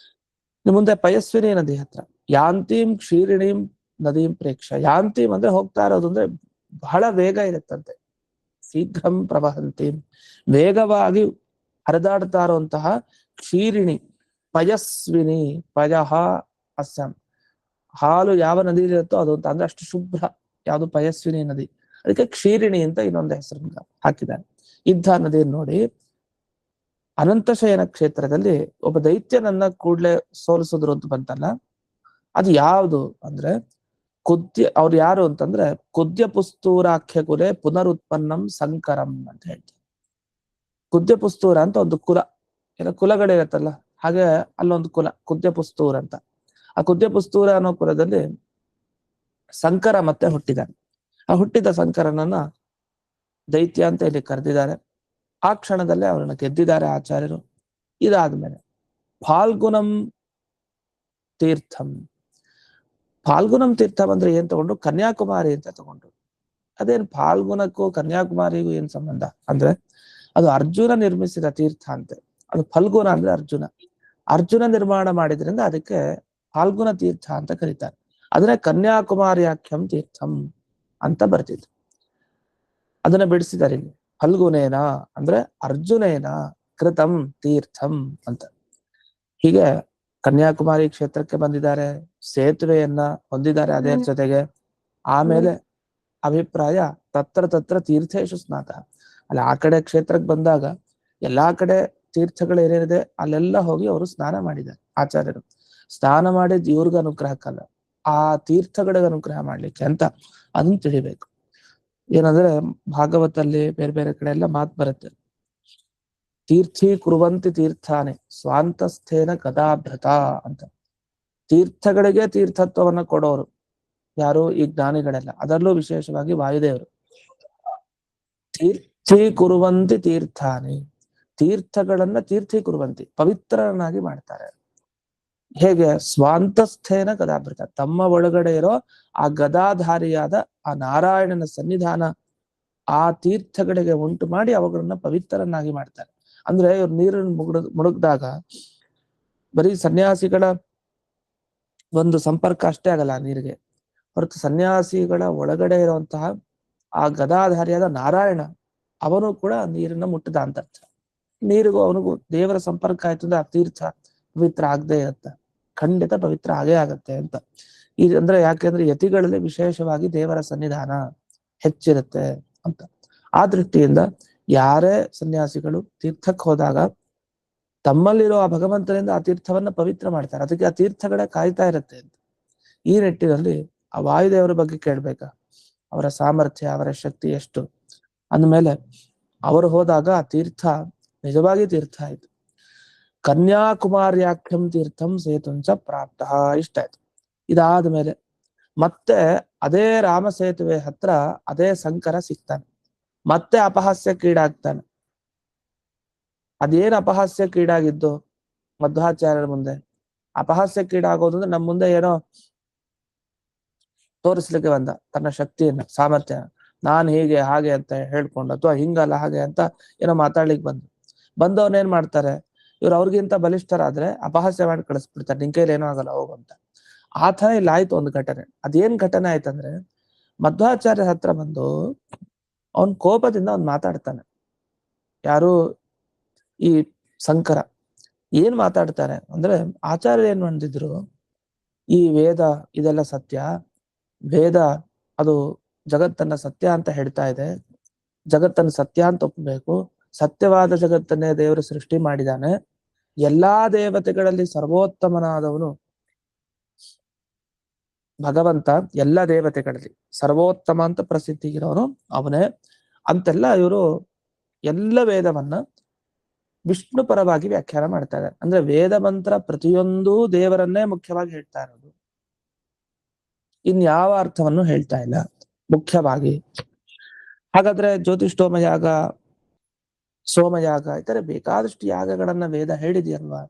ಮುಂದೆ ಪಯಸ್ವಿನಿ ನದಿ ಹತ್ರ ಯಾಂತೀಂ ಕ್ಷೀರಿಣೀಂ ನದೀಂ ಪ್ರೇಕ್ಷ. ಯಾಂತೀಂ ಅಂದ್ರೆ ಹೋಗ್ತಾ ಇರೋದು, ಅಂದ್ರೆ ಬಹಳ ವೇಗ ಇರುತ್ತಂತೆ. ಶೀಘ್ರಂ ಪ್ರವಹಂತೀಂ, ವೇಗವಾಗಿ ಹರಿದಾಡ್ತಾ ಇರುವಂತಹ ಕ್ಷೀರಿಣಿ, ಪಯಸ್ವಿನಿ, ಪಯಃ ಅಸ್ಸಂ, ಹಾಲು ಯಾವ ನದಿ ಇರುತ್ತೋ ಅದು ಅಂತ. ಅಂದ್ರೆ ಅಷ್ಟು ಶುಭ್ರ ಯಾವುದು? ಪಯಸ್ವಿನಿ ನದಿ. ಅದಕ್ಕೆ ಕ್ಷೀರಿಣಿ ಅಂತ ಇನ್ನೊಂದು ಹೆಸರು ಹಾಕಿದ್ದಾರೆ. ಇಂಥ ನದಿಯನ್ನು ನೋಡಿ, ಅನಂತಶಯನ ಕ್ಷೇತ್ರದಲ್ಲಿ ಒಬ್ಬ ದೈತ್ಯನನ್ನ ಕೂಡ್ಲೆ ಸೋಲಿಸಿದ್ರು ಅಂತ ಬಂತಲ್ಲ, ಅದು ಯಾವುದು ಅಂದ್ರೆ ಅವ್ರು ಯಾರು ಅಂತಂದ್ರೆ ಕುದ್ಯ ಪುಸ್ತೂರಾಖ್ಯ ಕುಲೆ ಪುನರುತ್ಪನ್ನಂ ಸಂಕರಂ ಅಂತ ಹೇಳ್ತಾರೆ. ಕುದ್ಯ ಪುಸ್ತೂರ ಅಂತ ಒಂದು ಕುಲ, ಎಲ್ಲ ಕುಲಗಳೇ ಇರತ್ತಲ್ಲ, ಹಾಗೆ ಅಲ್ಲೊಂದು ಕುಲ ಕುದ್ಯ ಪುಸ್ತೂರ್ ಅಂತ. ಆ ಕುದ್ಯ ಪುಸ್ತೂರ ಅನ್ನೋ ಕುಲದಲ್ಲಿ ಸಂಕರ ಮತ್ತೆ ಹುಟ್ಟಿದಾನೆ. ಆ ಹುಟ್ಟಿದ ಸಂಕರನನ್ನ ದೈತ್ಯ ಅಂತ ಇಲ್ಲಿ ಕರೆದಿದ್ದಾರೆ. ಆ ಕ್ಷಣದಲ್ಲೇ ಅವರನ್ನು ಗೆದ್ದಿದ್ದಾರೆ ಆಚಾರ್ಯರು. ಇದಾದ್ಮೇಲೆ ಫಾಲ್ಗುಣಂ ತೀರ್ಥಂ. ಫಾಲ್ಗುಣಂ ತೀರ್ಥಂ ಅಂದ್ರೆ ಏನ್ ತಗೊಂಡು? ಕನ್ಯಾಕುಮಾರಿ ಅಂತ ತಗೊಂಡು. ಅದೇನ್ ಫಾಲ್ಗುಣಕ್ಕೂ ಕನ್ಯಾಕುಮಾರಿಗೂ ಏನ್ ಸಂಬಂಧ ಅಂದ್ರೆ, ಅದು ಅರ್ಜುನ ನಿರ್ಮಿಸಿದ ತೀರ್ಥ ಅಂತೆ. ಅದು ಫಲ್ಗುಣ ಅಂದ್ರೆ ಅರ್ಜುನ, ಅರ್ಜುನ ನಿರ್ಮಾಣ ಮಾಡಿದ್ರಿಂದ ಅದಕ್ಕೆ ಫಾಲ್ಗುಣ ತೀರ್ಥ ಅಂತ ಕರೀತಾರೆ. ಅದನ್ನೇ ಕನ್ಯಾಕುಮಾರ್ಯಾಖ್ಯಂ ತೀರ್ಥಂ ಅಂತ ಬರ್ತಿತ್ತು. ಅದನ್ನ ಬಿಡಿಸಿದ್ದಾರೆ ಇಲ್ಲಿ. ಫಲ್ಗುನೇನ ಅಂದ್ರೆ ಅರ್ಜುನೇನ ಕೃತಂ ತೀರ್ಥಂ ಅಂತ. ಹೀಗೆ ಕನ್ಯಾಕುಮಾರಿ ಕ್ಷೇತ್ರಕ್ಕೆ ಬಂದಿದ್ದಾರೆ, ಸೇತುವೆಯನ್ನ ಹೊಂದಿದ್ದಾರೆ ಅದೇ ಜೊತೆಗೆ. ಆಮೇಲೆ ಅಭಿಪ್ರಾಯ ತತ್ರ ತತ್ರ ತೀರ್ಥೇಶು ಸ್ನಾತ. ಅಲ್ಲಿ ಆ ಕಡೆ ಕ್ಷೇತ್ರಕ್ಕೆ ಬಂದಾಗ ಎಲ್ಲಾ ಕಡೆ ತೀರ್ಥಗಳು ಏನೇನಿದೆ ಅಲ್ಲೆಲ್ಲ ಹೋಗಿ ಅವರು ಸ್ನಾನ ಮಾಡಿದ್ದಾರೆ ಆಚಾರ್ಯರು. ಸ್ನಾನ ಮಾಡಿದ್ ಇವ್ರಿಗೆ ಅನುಗ್ರಹಕ್ಕಲ್ಲ, ಆ ತೀರ್ಥಗಳಿಗೆ ಅನುಗ್ರಹ ಮಾಡ್ಲಿಕ್ಕೆ ಅಂತ. ಅದನ್ನ ತಿಳಿಬೇಕು. ಏನಂದ್ರೆ ಭಾಗವತಲ್ಲಿ ಬೇರೆ ಬೇರೆ ಕಡೆ ಎಲ್ಲ ಮಾತು ಬರುತ್ತೆ. ತೀರ್ಥಿ ಕುರುವಂತಿ ತೀರ್ಥಾನೆ ಸ್ವಾಂತಸ್ಥೇನ ಗದಾಭೃತ ಅಂತ. ತೀರ್ಥಗಳಿಗೆ ತೀರ್ಥತ್ವವನ್ನ ಕೊಡೋರು ಯಾರು? ಈ ಜ್ಞಾನಿಗಳೆಲ್ಲ, ಅದರಲ್ಲೂ ವಿಶೇಷವಾಗಿ ವಾಯುದೇವರು. ತೀರ್ಥಿ ಕುರುವಂತಿ ತೀರ್ಥಾನಿ, ತೀರ್ಥಗಳನ್ನ ತೀರ್ಥಿ ಕುರುವಂತಿ, ಪವಿತ್ರನಾಗಿ ಮಾಡ್ತಾರೆ. ಹೇಗೆ? ಸ್ವಾಂತಸ್ಥೇನ ಗದಾಭೃತ, ತಮ್ಮ ಒಳಗಡೆ ಇರೋ ಆ ಗದಾಧಾರಿಯಾದ ಆ ನಾರಾಯಣನ ಸನ್ನಿಧಾನ ಆ ತೀರ್ಥಗಳಿಗೆ ಉಂಟು ಮಾಡಿ ಅವುಗಳನ್ನ ಪವಿತ್ರನಾಗಿ ಮಾಡ್ತಾರೆ. ಅಂದ್ರೆ ಇವ್ರು ನೀರನ್ನು ಮುಳುಗ್ದಾಗ ಬರೀ ಸನ್ಯಾಸಿಗಳ ಒಂದು ಸಂಪರ್ಕ ಅಷ್ಟೇ ಆಗಲ್ಲ ಆ ನೀರಿಗೆ, ಹೊರತು ಸನ್ಯಾಸಿಗಳ ಒಳಗಡೆ ಇರುವಂತಹ ಆ ಗದಾಧಾರಿಯಾದ ನಾರಾಯಣ ಅವನು ಕೂಡ ನೀರನ್ನ ಮುಟ್ಟದ ಅಂತ ಅರ್ಥ. ನೀರಿಗೂ ಅವನಿಗೂ ದೇವರ ಸಂಪರ್ಕ ಆಯ್ತು ಅಂದ್ರೆ ಆ ತೀರ್ಥ ಪವಿತ್ರ ಆಗದೆ ಇರುತ್ತೆ, ಖಂಡಿತ ಪವಿತ್ರ ಆಗೇ ಆಗತ್ತೆ ಅಂತ. ಅಂದ್ರೆ ಯಾಕೆಂದ್ರೆ ಯತಿಗಳಲ್ಲಿ ವಿಶೇಷವಾಗಿ ದೇವರ ಸನ್ನಿಧಾನ ಹೆಚ್ಚಿರುತ್ತೆ ಅಂತ. ಆ ದೃಷ್ಟಿಯಿಂದ ಯಾರೇ ಸನ್ಯಾಸಿಗಳು ತೀರ್ಥಕ್ಕೆ ಹೋದಾಗ ತಮ್ಮಲ್ಲಿರೋ ಆ ಭಗವಂತನಿಂದ ಆ ತೀರ್ಥವನ್ನ ಪವಿತ್ರ ಮಾಡ್ತಾರೆ. ಅದಕ್ಕೆ ಆ ತೀರ್ಥಗಳೇ ಕಾಯ್ತಾ ಇರುತ್ತೆ ಅಂತ. ಈ ನಿಟ್ಟಿನಲ್ಲಿ ಆ ವಾಯುದೇವರ ಬಗ್ಗೆ ಕೇಳ್ಬೇಕಾ, ಅವರ ಸಾಮರ್ಥ್ಯ, ಅವರ ಶಕ್ತಿ ಎಷ್ಟು ಅಂದ್ಮೇಲೆ ಅವರು ಹೋದಾಗ ಆ ತೀರ್ಥ ನಿಜವಾಗಿ ತೀರ್ಥ ಆಯ್ತು. ಕನ್ಯಾಕುಮಾರ್ಯಾಖ್ಯಂ ತೀರ್ಥಂ ಸೇತುಂಚ ಪ್ರಾಪ್ತ. ಇಷ್ಟ ಆಯ್ತು. ಇದಾದ ಮೇಲೆ ಮತ್ತೆ ಅದೇ ರಾಮ ಸೇತುವೆ ಹತ್ರ ಅದೇ ಸಂಕರ ಸಿಗ್ತಾನೆ, ಮತ್ತೆ ಅಪಹಾಸ್ಯಕ್ಕೀಡಾಗ್ತಾನೆ. ಅದೇನು ಅಪಹಾಸ್ಯಕ್ಕೀಡಾಗಿದ್ದು ಮಧ್ವಾಚಾರ್ಯರ ಮುಂದೆ? ಅಪಹಾಸ್ಯಕ್ಕೀಡಾಗೋದು ಅಂದ್ರೆ ನಮ್ಮ ಮುಂದೆ ಏನೋ ತೋರಿಸ್ಲಿಕ್ಕೆ ಬಂದ ತನ್ನ ಶಕ್ತಿಯನ್ನ, ಸಾಮರ್ಥ್ಯ. ನಾನು ಹೀಗೆ ಹಾಗೆ ಅಂತ ಹೇಳ್ಕೊಂಡು, ಅಥವಾ ಹಿಂಗಲ್ಲ ಹಾಗೆ ಅಂತ ಏನೋ ಮಾತಾಡ್ಲಿಕ್ಕೆ ಬಂದವನೇನ್ ಮಾಡ್ತಾರೆ, ಇವ್ರು ಅವ್ರಿಗಿಂತ ಬಲಿಷ್ಠರಾದ್ರೆ ಅಪಹಾಸ್ಯ ಮಾಡಿ ಕಳಿಸ್ಬಿಡ್ತಾರೆ, ನಿನ್ ಕೈಲಿ ಏನೋ ಆಗಲ್ಲ ಹೋಗು ಅಂತ. ಆ ತರ ಇಲ್ಲಿ ಆಯ್ತು ಒಂದು ಘಟನೆ. ಅದೇನ್ ಘಟನೆ ಆಯ್ತಂದ್ರೆ, ಮಧ್ವಾಚಾರ್ಯ ಹತ್ರ ಬಂದು ಅವನ್ ಕೋಪದಿಂದ ಅವ್ನ್ ಮಾತಾಡ್ತಾನೆ. ಯಾರು? ಈ ಶಂಕರ. ಏನ್ ಮಾತಾಡ್ತಾರೆ ಅಂದ್ರೆ, ಆಚಾರ್ಯ ಏನ್ ಮಾಡಿದ್ರು, ಈ ವೇದ ಇದೆಲ್ಲ ಸತ್ಯ, ವೇದ ಅದು ಜಗತ್ತನ್ನ ಸತ್ಯ ಅಂತ ಹೇಳ್ತಾ ಇದೆ, ಜಗತ್ತನ್ನು ಸತ್ಯ ಅಂತ ಒಪ್ಪಬೇಕು, ಸತ್ಯವಾದ ಜಗತ್ತನ್ನೇ ದೇವರು ಸೃಷ್ಟಿ ಮಾಡಿದಾನೆ, ಎಲ್ಲಾ ದೇವತೆಗಳಲ್ಲಿ ಸರ್ವೋತ್ತಮನಾದವನು ಭಗವಂತ, ಎಲ್ಲ ದೇವತೆಗಳಲ್ಲಿ ಸರ್ವೋತ್ತಮ ಅಂತ ಪ್ರಸಿದ್ಧಿಗಿರೋನು ಅವನೇ ಅಂತೆಲ್ಲ ಇವರು ಎಲ್ಲ ವೇದವನ್ನ ವಿಷ್ಣು ಪರವಾಗಿ ವ್ಯಾಖ್ಯಾನ ಮಾಡ್ತಾ ಇದ್ದಾರೆ. ಅಂದ್ರೆ ವೇದ ಮಂತ್ರ ಪ್ರತಿಯೊಂದು ದೇವರನ್ನೇ ಮುಖ್ಯವಾಗಿ ಹೇಳ್ತಾ ಇರೋದು, ಇನ್ಯಾವ ಅರ್ಥವನ್ನು ಹೇಳ್ತಾ ಇಲ್ಲ ಮುಖ್ಯವಾಗಿ. ಹಾಗಾದ್ರೆ ಜ್ಯೋತಿಷ್ಠೋಮ ಯಾಗ, ಸೋಮಯಾಗ, ಇತರ ಬೇಕಾದಷ್ಟು ಯಾಗಗಳನ್ನ ವೇದ ಹೇಳಿದೆಯಲ್ವಾ?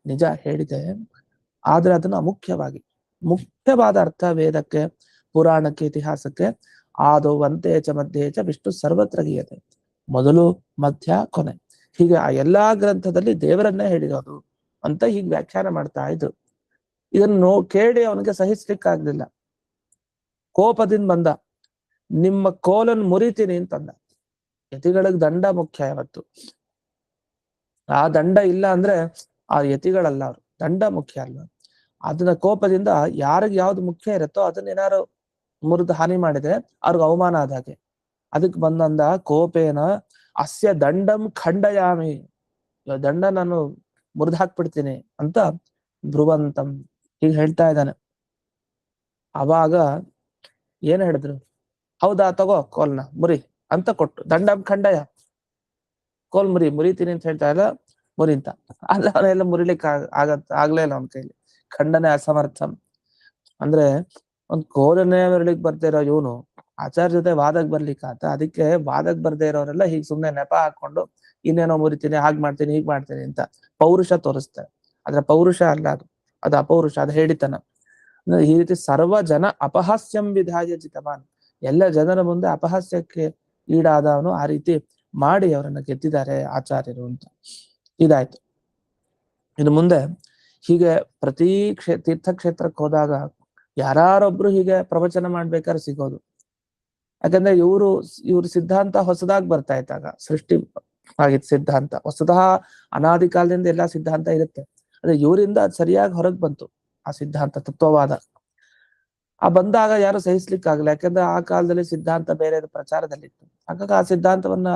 ನಿಜ ಹೇಳಿದೆ, ಆದ್ರೆ ಅದನ್ನ ಅಮುಖ್ಯವಾಗಿ, ಮುಖ್ಯವಾದ ಅರ್ಥ ವೇದಕ್ಕೆ, ಪುರಾಣಕ್ಕೆ, ಇತಿಹಾಸಕ್ಕೆ ಆದೋ ವಂತೇಚ ಮಧ್ಯೇಚ ವಿಷ್ಣು ಸರ್ವತ್ರ ಗೀಯತೆ, ಮೊದಲು ಮಧ್ಯ ಕೊನೆ, ಹೀಗೆ ಆ ಎಲ್ಲಾ ಗ್ರಂಥದಲ್ಲಿ ದೇವರನ್ನೇ ಹೇಳಿರೋದು ಅಂತ ಹೀಗೆ ವ್ಯಾಖ್ಯಾನ ಮಾಡ್ತಾ ಇದ್ರು. ಇದನ್ನು ಕೇಳಿ ಅವನಿಗೆ ಸಹಿಸ್ಲಿಕ್ಕಾಗ್ಲಿಲ್ಲ, ಕೋಪದಿಂದ ಬಂದ, ನಿಮ್ಮ ಕೋಲನ್ನು ಮುರಿತೀನಿ ಅಂತಂದ. ಯತಿಗಳಿಗೆ ದಂಡ ಮುಖ್ಯ ಯಾವತ್ತು, ಆ ದಂಡ ಇಲ್ಲ ಅಂದ್ರೆ ಆ ಯತಿಗಳಲ್ಲ, ಅವ್ರು ದಂಡ ಮುಖ್ಯ ಅಲ್ಲ. ಅದನ್ನ ಕೋಪದಿಂದ ಯಾರಿಗೆ ಯಾವ್ದು ಮುಖ್ಯ ಇರುತ್ತೋ ಅದನ್ನ ಏನಾರು ಮುರಿದು ಹಾನಿ ಮಾಡಿದ್ರೆ ಅವ್ರಿಗೆ ಅವಮಾನ ಆದ ಹಾಗೆ. ಅದಕ್ಕೆ ಬಂದಂದ ಕೋಪೇನ ಅಸ್ಯ ದಂಡಂ ಖಂಡಯಾಮಿ, ದಂಡ ನಾನು ಮುರಿದು ಹಾಕ್ಬಿಡ್ತೀನಿ ಅಂತ ಬ್ರುವಂತಂ ಹೀಗೆ ಹೇಳ್ತಾ ಇದ್ದಾನೆ. ಅವಾಗ ಏನ್ ಹೇಳಿದ್ರು, ಹೌದಾ ತಗೋ ಕೋಲ್ನ ಮುರಿ ಅಂತ ಕೊಟ್ಟು, ದಂಡಂ ಖಂಡಯ, ಕೋಲ್ ಮುರಿತೀನಿ ಅಂತ ಹೇಳ್ತಾ ಇಲ್ಲ, ಮುರಿಂತ ಅಲ್ಲ, ಅವನೆಲ್ಲ ಮುರಿಲಿಕ್ಕೆ ಆಗ್ಲೇ ಇಲ್ಲ ಅವನ ಕೈಲಿ, ಖಂಡನೆ ಅಸಮರ್ಥಂ. ಅಂದ್ರೆ ಒಂದ್ ಕೋಲನ್ನೇ ಬರ್ಲಿಕ್ಕೆ ಬರ್ದೇ ಇರೋ ಇವನು ಆಚಾರ್ಯ ಜೊತೆ ವಾದಕ್ ಬರ್ಲಿಕ್ಕಾತ, ಅದಕ್ಕೆ ವಾದಕ್ ಬರ್ದೇ ಇರೋರೆಲ್ಲ ಹೀಗೆ ಸುಮ್ನೆ ನೆಪ ಹಾಕೊಂಡು ಇನ್ನೇನೋ ಮುರಿತೀನಿ, ಹಾಗ್ ಮಾಡ್ತೀನಿ, ಹೀಗ್ ಮಾಡ್ತೀನಿ ಅಂತ ಪೌರುಷ ತೋರಿಸ್ತಾರೆ. ಆದ್ರೆ ಪೌರುಷ ಅಲ್ಲ ಅದು, ಅದು ಅಪೌರುಷ, ಅದು ಹೇಳಿತನ. ಅಂದ್ರೆ ಈ ರೀತಿ ಸರ್ವ ಜನ ಅಪಹಾಸ್ಯಂ ವಿಧಾಯ ಜಿತವಾನ್, ಎಲ್ಲ ಜನರ ಮುಂದೆ ಅಪಹಾಸ್ಯಕ್ಕೆ ಈಡಾದವನು ಆ ರೀತಿ ಮಾಡಿ ಅವರನ್ನ ಗೆದ್ದಿದ್ದಾರೆ ಆಚಾರ್ಯರು ಅಂತ. ಇದಾಯ್ತು. ಇನ್ನು ಮುಂದೆ ಹೀಗೆ ಪ್ರತಿ ತೀರ್ಥಕ್ಷೇತ್ರಕ್ಕೆ ಹೋದಾಗ ಯಾರೊಬ್ರು ಹೀಗೆ ಪ್ರವಚನ ಮಾಡ್ಬೇಕಾದ್ರೆ ಸಿಗೋದು. ಯಾಕಂದ್ರೆ ಇವ್ರ ಸಿದ್ಧಾಂತ ಹೊಸದಾಗಿ ಬರ್ತಾ ಇದ್ದಾಗ, ಸೃಷ್ಟಿ ಆಗಿದ್ ಸಿದ್ಧಾಂತ ಹೊಸದಾ, ಅನಾದಿ ಕಾಲದಿಂದ ಎಲ್ಲಾ ಸಿದ್ಧಾಂತ ಇರುತ್ತೆ, ಅದೇ ಇವರಿಂದ ಅದು ಸರಿಯಾಗಿ ಹೊರಗೆ ಬಂತು ಆ ಸಿದ್ಧಾಂತ, ತತ್ವವಾದ. ಆ ಬಂದಾಗ ಯಾರು ಸಹಿಸ್ಲಿಕ್ಕಾಗಲ್ಲ, ಯಾಕಂದ್ರೆ ಆ ಕಾಲದಲ್ಲಿ ಸಿದ್ಧಾಂತ ಬೇರೆ ಪ್ರಚಾರದಲ್ಲಿತ್ತು. ಹಾಗಾಗಿ ಆ ಸಿದ್ಧಾಂತವನ್ನ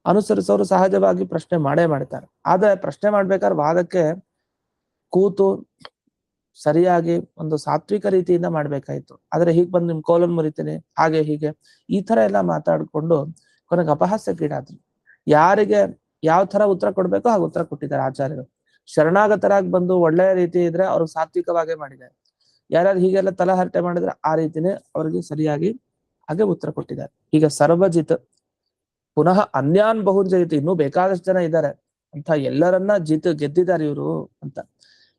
ಅನುಸರಿಸೋರು ಸಹಜವಾಗಿ ಪ್ರಶ್ನೆ ಮಾಡೇ ಮಾಡ್ತಾರೆ. ಆದ್ರೆ ಪ್ರಶ್ನೆ ಮಾಡ್ಬೇಕಾದ್ರೆ ವಾದಕ್ಕೆ ಕೂತು ಸರಿಯಾಗಿ ಒಂದು ಸಾತ್ವಿಕ ರೀತಿಯಿಂದ ಮಾಡ್ಬೇಕಾಯ್ತು. ಆದ್ರೆ ಹೀಗ್ ಬಂದು ನಿಮ್ ಕೋಲನ್ ಮುರಿತೀನಿ, ಹಾಗೆ ಹೀಗೆ ಈ ತರ ಎಲ್ಲ ಮಾತಾಡ್ಕೊಂಡು ಕೊನೆಗೆ ಅಪಹಾಸ್ಯಕ್ಕೀಡಾದ್ರು. ಯಾರಿಗೆ ಯಾವ ತರ ಉತ್ತರ ಕೊಡ್ಬೇಕೋ ಹಾಗೆ ಉತ್ತರ ಕೊಟ್ಟಿದ್ದಾರೆ ಆಚಾರ್ಯರು. ಶರಣಾಗತರಾಗಿ ಬಂದು ಒಳ್ಳೆಯ ರೀತಿ ಇದ್ರೆ ಅವ್ರಿಗೆ ಸಾತ್ವಿಕವಾಗೇ ಮಾಡಿದ್ದಾರೆ. ಯಾರ್ಯಾರು ಹೀಗೆಲ್ಲ ತಲಹರಟೆ ಮಾಡಿದ್ರೆ ಆ ರೀತಿನೇ ಅವ್ರಿಗೆ ಸರಿಯಾಗಿ ಹಾಗೆ ಉತ್ತರ ಕೊಟ್ಟಿದ್ದಾರೆ. ಈಗ ಸರ್ವಜಿತ್ ಪುನಃ ಅನ್ಯಾನ್ ಬಹುಂಜಯಿತ್, ಇನ್ನೂ ಬೇಕಾದಷ್ಟು ಜನ ಇದ್ದಾರೆ ಅಂತ ಎಲ್ಲರನ್ನ ಗೆದ್ದಿದ್ದಾರೆ ಇವರು ಅಂತ.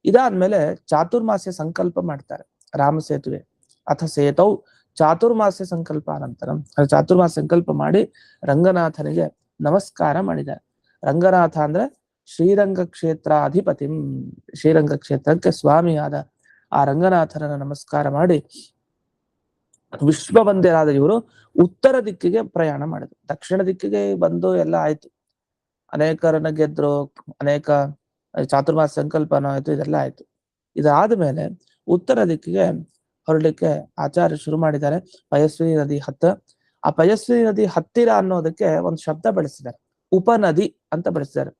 ಇದಾದ್ಮೇಲೆ ಚಾತುರ್ಮಾಸ್ಯ ಸಂಕಲ್ಪ ಮಾಡ್ತಾರೆ. ರಾಮ ಸೇತುವೆ ಅಥ ಸೇತೌ ಚಾತುರ್ಮಾಸ್ಯ ಸಂಕಲ್ಪ ಅನಂತರಂ, ಚಾತುರ್ಮಾಸ್ಯ ಸಂಕಲ್ಪ ಮಾಡಿ ರಂಗನಾಥನಿಗೆ ನಮಸ್ಕಾರ ಮಾಡಿದ್ದಾರೆ. ರಂಗನಾಥ ಅಂದ್ರೆ ಶ್ರೀರಂಗ ಕ್ಷೇತ್ರಾಧಿಪತಿ, ಶ್ರೀರಂಗ ಕ್ಷೇತ್ರಕ್ಕೆ ಸ್ವಾಮಿಯಾದ ಆ ರಂಗನಾಥನನ್ನ ನಮಸ್ಕಾರ ಮಾಡಿ ವಿಶ್ವವಂದ್ಯರಾದ ಇವರು ಉತ್ತರ ದಿಕ್ಕಿಗೆ ಪ್ರಯಾಣ ಮಾಡಿದ್ರು. ದಕ್ಷಿಣ ದಿಕ್ಕಿಗೆ ಬಂದು ಎಲ್ಲ ಆಯ್ತು, ಅನೇಕರನ್ನ ಗೆದ್ರು, ಅನೇಕ ಚಾತುರ್ಮಾಸ ಸಂಕಲ್ಪನೂ ಆಯ್ತು, ಇದೆಲ್ಲ ಆಯ್ತು. ಇದಾದ್ಮೇಲೆ ಉತ್ತರ ದಿಕ್ಕಿಗೆ ಹೊರಡ್ಲಿಕ್ಕೆ ಆಚಾರ್ಯ ಶುರು ಮಾಡಿದ್ದಾರೆ. ಪಯಸ್ವಿನಿ ನದಿ ಹತ್ತಿರ, ಆ ಪಯಸ್ವಿನಿ ನದಿ ಹತ್ತಿರ ಅನ್ನೋದಕ್ಕೆ ಒಂದು ಶಬ್ದ ಬಳಸಿದ್ದಾರೆ, ಉಪನದಿ ಅಂತ ಬಳಸಿದ್ದಾರೆ.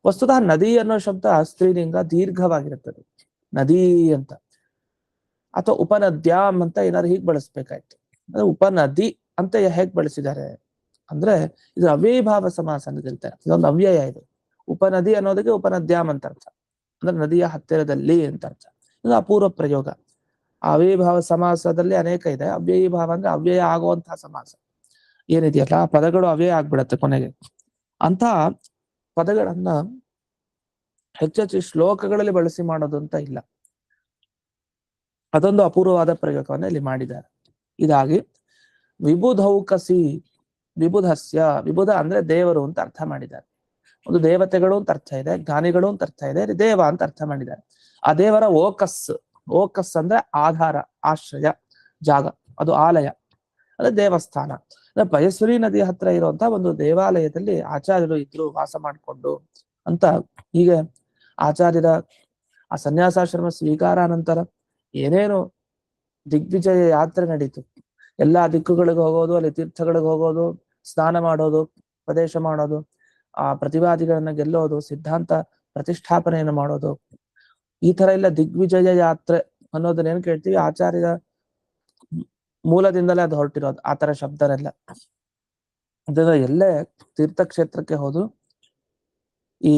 ವಸ್ತುತಃ ನದಿ ಅನ್ನೋ ಶಬ್ದ ಸ್ತ್ರೀಲಿಂಗ, ದೀರ್ಘವಾಗಿರುತ್ತದೆ ನದಿ ಅಂತ, ಅಥವಾ ಉಪನದ್ಯಾಮ್ ಅಂತ ಏನಾದ್ರು ಹೀಗೆ ಬಳಸ್ಬೇಕಾಯ್ತು. ಅಂದ್ರೆ ಉಪನದಿ ಅಂತ ಹೇಗ್ ಬಳಸಿದ್ದಾರೆ ಅಂದ್ರೆ ಇದು ಅವ್ಯಯಭಾವ ಸಮಾಸ ಅಂತ ಹೇಳ್ತಾರೆ. ಇದೊಂದು ಅವ್ಯಯ ಇದು. ಉಪನದಿ ಅನ್ನೋದಕ್ಕೆ ಉಪನದ್ಯಾಮ್ ಅಂತ ಅರ್ಥ, ಅಂದ್ರೆ ನದಿಯ ಹತ್ತಿರದಲ್ಲಿ ಅಂತ ಅರ್ಥ. ಇದು ಅಪೂರ್ವ ಪ್ರಯೋಗ. ಅವ್ಯಯಭಾವ ಸಮಾಸದಲ್ಲಿ ಅನೇಕ ಇದೆ. ಅವ್ಯಯಭಾವ ಅಂದ್ರೆ ಅವ್ಯಯ ಆಗುವಂತಹ ಸಮಾಸ ಏನಿದೆಯಲ್ಲ, ಆ ಪದಗಳು ಅವ್ಯಯ ಆಗ್ಬಿಡತ್ತೆ ಕೊನೆಗೆ. ಅಂತ ಪದಗಳನ್ನ ಹೆಚ್ಚೆಚ್ಚು ಶ್ಲೋಕಗಳಲ್ಲಿ ಬಳಸಿ ಮಾಡೋದು ಅಂತ ಇಲ್ಲ, ಅದೊಂದು ಅಪೂರ್ವವಾದ ಪ್ರಯೋಗವನ್ನ ಇಲ್ಲಿ ಮಾಡಿದ್ದಾರೆ. ಇದಾಗಿ ವಿಬುಧೌಕಸಿ ವಿಬುಧಸ್ಯ, ವಿಬುಧ ಅಂದ್ರೆ ದೇವರು ಅಂತ ಅರ್ಥ ಮಾಡಿದ್ದಾರೆ. ಒಂದು ದೇವತೆಗಳು ಅಂತ ಅರ್ಥ ಇದೆ, ಜ್ಞಾನಿಗಳು ಅಂತ ಅರ್ಥ ಇದೆ, ದೇವ ಅಂತ ಅರ್ಥ ಮಾಡಿದ್ದಾರೆ. ಆ ದೇವರ ಓಕಸ್, ಓಕಸ್ ಅಂದ್ರೆ ಆಧಾರ, ಆಶ್ರಯ, ಜಾಗ, ಅದು ಆಲಯ, ಅದು ದೇವಸ್ಥಾನ. ಅಂದ್ರೆ ಪಯಸ್ವಿನಿ ನದಿ ಹತ್ರ ಇರುವಂತಹ ಒಂದು ದೇವಾಲಯದಲ್ಲಿ ಆಚಾರ್ಯರು ಇದ್ರು ವಾಸ ಮಾಡಿಕೊಂಡು ಅಂತ. ಹೀಗೆ ಆಚಾರ್ಯರ ಆ ಸನ್ಯಾಸಾಶ್ರಮ ಸ್ವೀಕಾರ ನಂತರ ಏನೇನು ದಿಗ್ವಿಜಯ ಯಾತ್ರೆ ನಡೀತು. ಎಲ್ಲಾ ದಿಕ್ಕುಗಳಿಗೆ ಹೋಗೋದು, ಅಲ್ಲಿ ತೀರ್ಥಗಳಿಗೆ ಹೋಗೋದು, ಸ್ನಾನ ಮಾಡೋದು, ಪ್ರದೇಶ ಮಾಡೋದು, ಆ ಪ್ರತಿವಾದಿಗಳನ್ನ ಗೆಲ್ಲೋದು, ಸಿದ್ಧಾಂತ ಪ್ರತಿಷ್ಠಾಪನೆಯನ್ನು ಮಾಡೋದು, ಈ ತರ ಎಲ್ಲ ದಿಗ್ವಿಜಯ ಯಾತ್ರೆ ಅನ್ನೋದನ್ನ ಏನ್ ಕೇಳ್ತೀವಿ, ಆಚಾರ್ಯರ ಮೂಲದಿಂದಲೇ ಅದು ಹೊರಟಿರೋದು. ಆ ತರ ಶಬ್ದರೆಲ್ಲ ಅದರ ಎಲ್ಲೇ ತೀರ್ಥಕ್ಷೇತ್ರಕ್ಕೆ ಹೋದು ಈ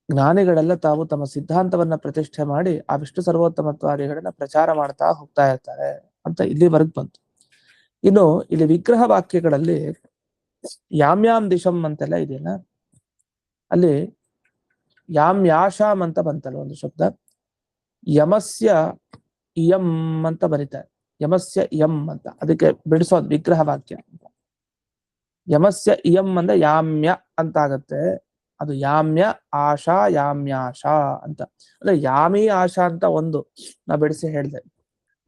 ಜ್ಞಾನಿಗಳೆಲ್ಲ ತಾವು ತಮ್ಮ ಸಿದ್ಧಾಂತವನ್ನ ಪ್ರತಿಷ್ಠೆ ಮಾಡಿ ಆ ವಿಷ್ಣು ಸರ್ವೋತ್ತಮತ್ವಾದಿಗಳನ್ನ ಪ್ರಚಾರ ಮಾಡ್ತಾ ಹೋಗ್ತಾ ಇರ್ತಾರೆ ಅಂತ ಇಲ್ಲಿವರೆಗೆ ಬಂತು. ಇನ್ನು ಇಲ್ಲಿ ವಿಗ್ರಹ ವಾಕ್ಯಗಳಲ್ಲಿ ಯಾಮ್ಯಾಮ್ ದಿಶಂ ಅಂತೆಲ್ಲ ಇದೆಯಲ್ಲ, ಅಲ್ಲಿ ಯಾಮ್ಯಾಶಾಮ್ ಅಂತ ಬಂತಲ್ಲ ಒಂದು ಶಬ್ದ, ಯಮಸ್ಯ ಇಯಂ ಅಂತ ಬರೀತಾರೆ, ಯಮಸ್ಯ ಇಯಂ ಅಂತ, ಅದಕ್ಕೆ ಬಿಡಿಸೋದು ವಿಗ್ರಹ ವಾಕ್ಯ. ಯಮಸ್ಯ ಇಯಂ ಅಂದ್ರೆ ಯಾಮ್ಯ ಅಂತ ಆಗತ್ತೆ, ಅದು ಯಾಮ್ಯ ಆಶಾ ಯಾಮ್ಯಾಶ ಅಂತ. ಅಂದ್ರೆ ಯಾಮಿ ಆಶಾ ಅಂತ ಒಂದು ನಾ ಬಿಡಿಸಿ ಹೇಳ್ದೆ.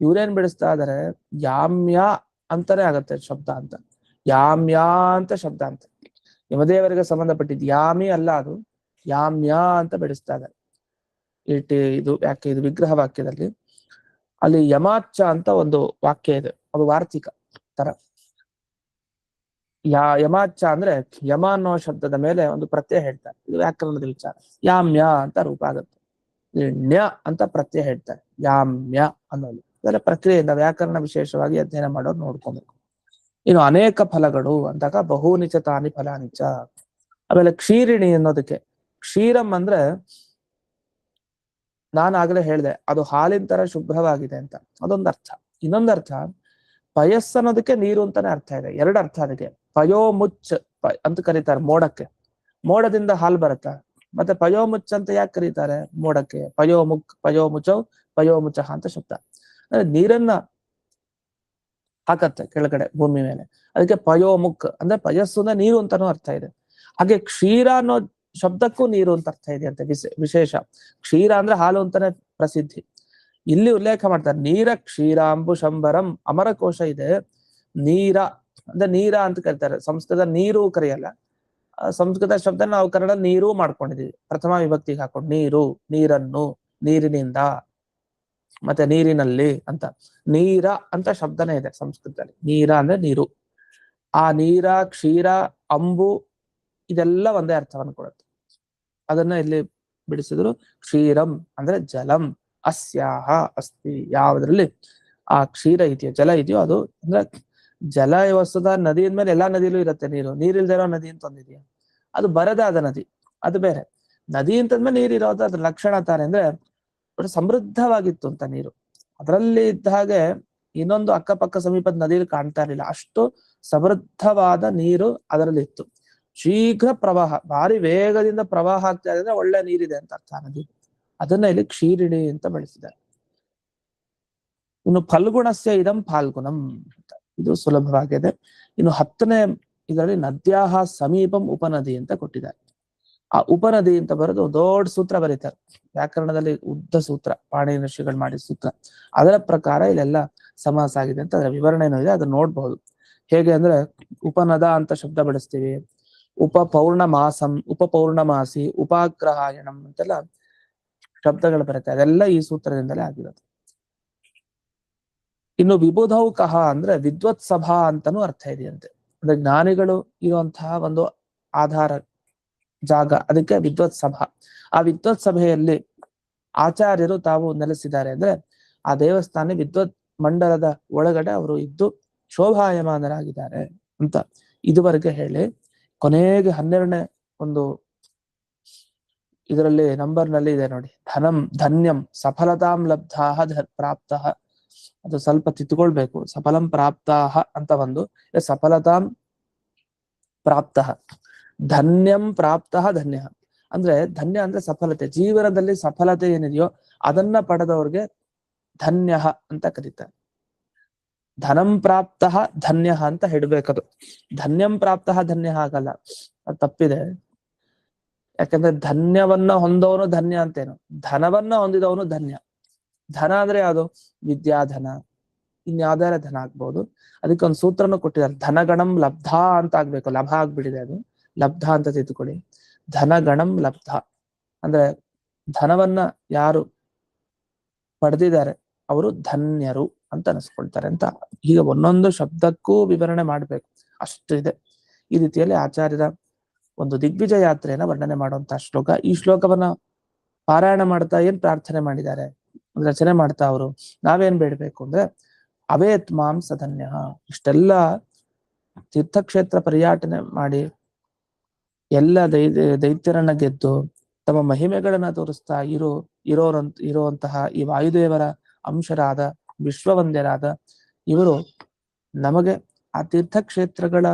ಇವ್ರೇನ್ ಬಿಡಿಸ್ತಾ ಇದಾರೆ, ಯಾಮ್ಯ ಅಂತಾನೆ ಆಗತ್ತೆ ಶಬ್ದ ಅಂತ, ಯಾಮ್ಯಾ ಅಂತ ಶಬ್ದ ಅಂತ, ಯಮದೇವರಿಗೆ ಸಂಬಂಧಪಟ್ಟಿದ್ದು ಯಾಮಿ ಅಲ್ಲ, ಅದು ಯಾಮ್ಯ ಅಂತ ಬಿಡಿಸ್ತಾ ಇದ್ದಾರೆ. ಇದು ಯಾಕೆ ಇದು ವಿಗ್ರಹ ವಾಕ್ಯದಲ್ಲಿ ಅಲ್ಲಿ ಯಮಾಚ್ಚ ಅಂತ ಒಂದು ವಾಕ್ಯ ಇದೆ, ಅದು ವಾರ್ತಿಕ ತರ. ಯಮಾಚ್ಚ ಅಂದ್ರೆ ಯಮ ಅನ್ನೋ ಶಬ್ದದ ಮೇಲೆ ಒಂದು ಪ್ರತ್ಯಯ ಹೇಳ್ತಾರೆ, ಇದು ವ್ಯಾಕರಣದ ವಿಚಾರ. ಯಾಮ್ಯ ಅಂತ ರೂಪ ಆಗುತ್ತೆ, ಣ್ಯ ಅಂತ ಪ್ರತ್ಯಯ ಹೇಳ್ತಾರೆ, ಯಾಮ್ಯ ಅನ್ನೋದು. ಅದರ ಪ್ರಕ್ರಿಯೆಯಿಂದ ವ್ಯಾಕರಣ ವಿಶೇಷವಾಗಿ ಅಧ್ಯಯನ ಮಾಡೋರು ನೋಡ್ಕೊಬೇಕು. ಇನ್ನು ಅನೇಕ ಫಲಗಳು ಅಂದಾಗ ಬಹುನಿಚ ತಾನಿ ಫಲಾನಿಚ. ಆಮೇಲೆ ಕ್ಷೀರಿಣಿ ಅನ್ನೋದಕ್ಕೆ ಕ್ಷೀರಂ ಅಂದ್ರೆ ನಾನು ಆಗಲೇ ಹೇಳ್ದೆ, ಅದು ಹಾಲಿನ ತರ ಶುಭ್ರವಾಗಿದೆ ಅಂತ, ಅದೊಂದು ಅರ್ಥ. ಇನ್ನೊಂದು ಅರ್ಥ ಪಯಸ್ ಅನ್ನೋದಕ್ಕೆ ನೀರು ಅಂತಾನೆ ಅರ್ಥ ಇದೆ, ಎರಡು ಅರ್ಥ ಅದಕ್ಕೆ. ಪಯೋಮುಚ್ ಅಂತ ಕರೀತಾರೆ ಮೋಡಕ್ಕೆ, ಮೋಡದಿಂದ ಹಾಲು ಬರುತ್ತಾ. ಮತ್ತೆ ಪಯೋಮುಚ್ ಅಂತ ಯಾಕೆ ಕರೀತಾರೆ ಮೋಡಕ್ಕೆ, ಪಯೋಮುಕ್ ಪಯೋಮುಚೌ ಪಯೋಮುಚ ಅಂತ ಶಬ್ದ. ಅಂದ್ರೆ ನೀರನ್ನ ಹಾಕತ್ತೆ ಕೆಳಗಡೆ ಭೂಮಿ ಮೇಲೆ, ಅದಕ್ಕೆ ಪಯೋಮುಕ್ ಅಂದ್ರೆ ಪಯಸ್ಸು ಅಂದ್ರೆ ನೀರು ಅಂತಾನೂ ಅರ್ಥ ಇದೆ. ಹಾಗೆ ಕ್ಷೀರ ಅನ್ನೋ ಶಬ್ದಕ್ಕೂ ನೀರು ಅಂತ ಅರ್ಥ ಇದೆ ಅಂತ ವಿಶೇಷ. ಕ್ಷೀರ ಅಂದ್ರೆ ಹಾಲು ಅಂತಾನೆ ಪ್ರಸಿದ್ಧಿ. ಇಲ್ಲಿ ಉಲ್ಲೇಖ ಮಾಡ್ತಾರೆ, ನೀರ ಕ್ಷೀರಾಂಬು ಶಂಬರಂ, ಅಮರಕೋಶ ಇದೆ. ನೀರ ಅಂದ್ರೆ ನೀರ ಅಂತ ಕರೀತಾರೆ, ಸಂಸ್ಕೃತ ನೀರು ಕರೆಯಲ್ಲ. ಸಂಸ್ಕೃತ ಶಬ್ದ ನಾವು ಕನ್ನಡ ನೀರು ಮಾಡ್ಕೊಂಡಿದೀವಿ, ಪ್ರಥಮ ವಿಭಕ್ತಿಗೆ ಹಾಕೊಂಡು ನೀರು, ನೀರನ್ನು, ನೀರಿನಿಂದ, ಮತ್ತೆ ನೀರಿನಲ್ಲಿ ಅಂತ. ನೀರ ಅಂತ ಶಬ್ದನೇ ಇದೆ ಸಂಸ್ಕೃತದಲ್ಲಿ, ನೀರ ಅಂದ್ರೆ ನೀರು. ಆ ನೀರ, ಕ್ಷೀರ, ಅಂಬು ಇದೆಲ್ಲ ಒಂದೇ ಅರ್ಥವನ್ನು ಕೊಡುತ್ತೆ. ಅದನ್ನ ಇಲ್ಲಿ ಬಿಡಿಸಿದ್ರು. ಕ್ಷೀರಂ ಅಂದ್ರೆ ಜಲಂ, ಅಸ್ಯಾಹ ಅಸ್ತಿ, ಯಾವುದ್ರಲ್ಲಿ ಆ ಕ್ಷೀರ ಇದೆಯೋ, ಜಲ ಇದೆಯೋ ಅದು. ಅಂದ್ರೆ ಜಲ ವಸ್ತುದ ನದಿ ಅಂದ್ಮೇಲೆ ಎಲ್ಲಾ ನದಿಲೂ ಇರುತ್ತೆ ನೀರು, ನೀರಿಲ್ದೇ ಇರೋ ನದಿ ಅಂತ ಒಂದಿದೆಯಾ, ಅದು ಬರದಾದ ನದಿ, ಅದು ಬೇರೆ. ನದಿ ಅಂತಂದ್ಮೇಲೆ ನೀರು ಇರೋದು, ಅದ್ರ ಲಕ್ಷಣ ತಾರೆ ಅಂದ್ರೆ ಸಮೃದ್ಧವಾಗಿತ್ತು ಅಂತ ನೀರು. ಅದರಲ್ಲಿ ಇದ್ದ ಹಾಗೆ ಇನ್ನೊಂದು ಅಕ್ಕಪಕ್ಕ ಸಮೀಪದ ನದಿಯಲ್ಲಿ ಕಾಣ್ತಾ ಇರಲಿಲ್ಲ, ಅಷ್ಟು ಸಮೃದ್ಧವಾದ ನೀರು ಅದರಲ್ಲಿ ಇತ್ತು. ಶೀಘ್ರ ಪ್ರವಾಹ, ಭಾರಿ ವೇಗದಿಂದ ಪ್ರವಾಹ ಆಗ್ತಾ ಇದೆ, ಒಳ್ಳೆ ನೀರಿದೆ ಅಂತ ಅರ್ಥ ನದಿ. ಅದನ್ನ ಇಲ್ಲಿ ಕ್ಷೀರಿಣಿ ಅಂತ ಬಳಸಿದ್ದಾರೆ. ಇನ್ನು ಫಲ್ಗುಣಸ್ಯ ಇದಂ ಫಾಲ್ಗುಣಂ ಅಂತ, ಇದು ಸುಲಭವಾಗಿದೆ. ಇನ್ನು 10ನೇ ಇದರಲ್ಲಿ ನದ್ಯಾಹ ಸಮೀಪಂ ಉಪನದಿ ಅಂತ ಕೊಟ್ಟಿದ್ದಾರೆ. ಆ ಉಪನದಿ ಅಂತ ಬರೆದು ದೊಡ್ಡ ಸೂತ್ರ ಬರೀತಾರೆ ವ್ಯಾಕರಣದಲ್ಲಿ, ಉದ್ದ ಸೂತ್ರ, ಪಾಣಿನಿ ಋಷಿಗಳು ಮಾಡಿದ ಸೂತ್ರ. ಅದರ ಪ್ರಕಾರ ಇಲ್ಲೆಲ್ಲ ಸಮಾಸ ಆಗಿದೆ ಅಂತ ಅದರ ವಿವರಣೆನೂ ಇದೆ, ಅದನ್ನ ನೋಡ್ಬಹುದು. ಹೇಗೆ ಅಂದ್ರೆ ಉಪನದ ಅಂತ ಶಬ್ದ ಬಳಸ್ತೀವಿ, ಉಪಪೌರ್ಣಮಾಸಂ, ಉಪಪೌರ್ಣಮಾಸಿ, ಉಪಾಗ್ರಹಾಯಣಂ ಅಂತೆಲ್ಲ ಶಬ್ದಗಳು ಬರುತ್ತೆ, ಅದೆಲ್ಲ ಈ ಸೂತ್ರದಿಂದಲೇ ಆಗಿರೋದು. ಇನ್ನು ವಿಬುಧೌಕಃ ಅಂದ್ರೆ ವಿದ್ವತ್ ಸಭಾ ಅಂತಾನೂ ಅರ್ಥ ಇದೆಯಂತೆ. ಅಂದ್ರೆ ಜ್ಞಾನಿಗಳು ಇರುವಂತಹ ಒಂದು ಆಧಾರ ಜಾಗ, ಅದಕ್ಕೆ ವಿದ್ವತ್ ಸಭಾ. ಆ ವಿದ್ವತ್ ಸಭೆಯಲ್ಲಿ ಆಚಾರ್ಯರು ತಾವು ನೆಲೆಸಿದ್ದಾರೆ ಅಂದ್ರೆ ಆ ದೇವಸ್ಥಾನ ವಿದ್ವತ್ ಮಂಡಲದ ಒಳಗಡೆ ಅವರು ಇದ್ದು ಶೋಭಾಯಮಾನರಾಗಿದ್ದಾರೆ ಅಂತ ಇದುವರೆಗೆ ಹೇಳಿ, ಕೊನೆಗೆ 12ನೇ ಒಂದು ಇದರಲ್ಲಿ ನಂಬರ್ ನಲ್ಲಿ ಇದೆ ನೋಡಿ, ಧನಂ ಧನ್ಯಂ ಸಫಲತಾಂ ಲಬ್ಧಾಹ ಪ್ರಾಪ್ತಃ. ಅದು ಸ್ವಲ್ಪ ತಿದ್ದುಕೊಳ್ಬೇಕು, ಸಫಲಂ ಪ್ರಾಪ್ತಾಹ ಅಂತ ಒಂದು, ಸಫಲತಾಂ ಪ್ರಾಪ್ತಃ, ಧನ್ಯಂ ಪ್ರಾಪ್ತಃ ಧನ್ಯ ಅಂದ್ರೆ, ಧನ್ಯ ಅಂದ್ರೆ ಸಫಲತೆ, ಜೀವನದಲ್ಲಿ ಸಫಲತೆ ಏನಿದೆಯೋ ಅದನ್ನ ಪಡೆದವ್ರಿಗೆ ಧನ್ಯ ಅಂತ ಕರೀತಾರೆ. ಧನಂ ಪ್ರಾಪ್ತ ಧನ್ಯ ಅಂತ ಹಿಡ್ಬೇಕದು. ಧನ್ಯಂ ಪ್ರಾಪ್ತ ಧನ್ಯ ಆಗಲ್ಲ, ಅದು ತಪ್ಪಿದೆ. ಯಾಕಂದ್ರೆ ಧನ್ಯವನ್ನ ಹೊಂದವನು ಧನ್ಯ ಅಂತೇನು, ಧನವನ್ನ ಹೊಂದಿದವನು ಧನ್ಯ. ಧನ ಅಂದ್ರೆ ಯಾವುದು? ವಿದ್ಯಾಧನ, ಇನ್ಯಾವ್ದಾರ ಧನ ಆಗ್ಬಹುದು. ಅದಕ್ಕೆ ಒಂದು ಸೂತ್ರನು ಕೊಟ್ಟಿದ್ದಾರೆ, ಧನಗಣಂ ಲಬ್ಧ ಅಂತ ಆಗ್ಬೇಕು, ಲಭ ಆಗ್ಬಿಟ್ಟಿದೆ ಅದು, ಲಬ್ಧ ಅಂತ ತಿಳ್ಕೊಳ್ಳಿ. ಧನಗಣಂ ಲಬ್ಧ ಅಂದ್ರೆ ಧನವನ್ನ ಯಾರು ಪಡೆದಿದ್ದಾರೆ ಅವರು ಧನ್ಯರು ಅಂತ ಅನಿಸ್ಕೊಳ್ತಾರೆ ಅಂತ. ಈಗ ಒಂದೊಂದು ಶಬ್ದಕ್ಕೂ ವಿವರಣೆ ಮಾಡ್ಬೇಕು, ಅಷ್ಟು ಇದೆ. ಈ ರೀತಿಯಲ್ಲಿ ಆಚಾರ್ಯರ ಒಂದು ದಿಗ್ವಿಜಯ ಯಾತ್ರೆಯನ್ನ ವರ್ಣನೆ ಮಾಡುವಂತಹ ಶ್ಲೋಕ. ಈ ಶ್ಲೋಕವನ್ನ ಪಾರಾಯಣ ಮಾಡ್ತಾ ಏನ್ ಪ್ರಾರ್ಥನೆ ಮಾಡಿದ್ದಾರೆ, ರಚನೆ ಮಾಡ್ತಾ ಅವರು ನಾವೇನ್ ಬೇಡ್ಬೇಕು ಅಂದ್ರೆ, ಅವೇತ್ ಮಾಂ ಸಧನ್ಯ. ಇಷ್ಟೆಲ್ಲ ತೀರ್ಥಕ್ಷೇತ್ರ ಪರ್ಯಟನೆ ಮಾಡಿ ಎಲ್ಲ ದೈತ್ಯರನ್ನ ಗೆದ್ದು ತಮ್ಮ ಮಹಿಮೆಗಳನ್ನ ತೋರಿಸ್ತಾ ಇರುವಂತಹ ಈ ವಾಯುದೇವರ ಅಂಶರಾದ ವಿಶ್ವವಂದ್ಯರಾದ ಇವರು ನಮಗೆ ಆ ತೀರ್ಥಕ್ಷೇತ್ರಗಳ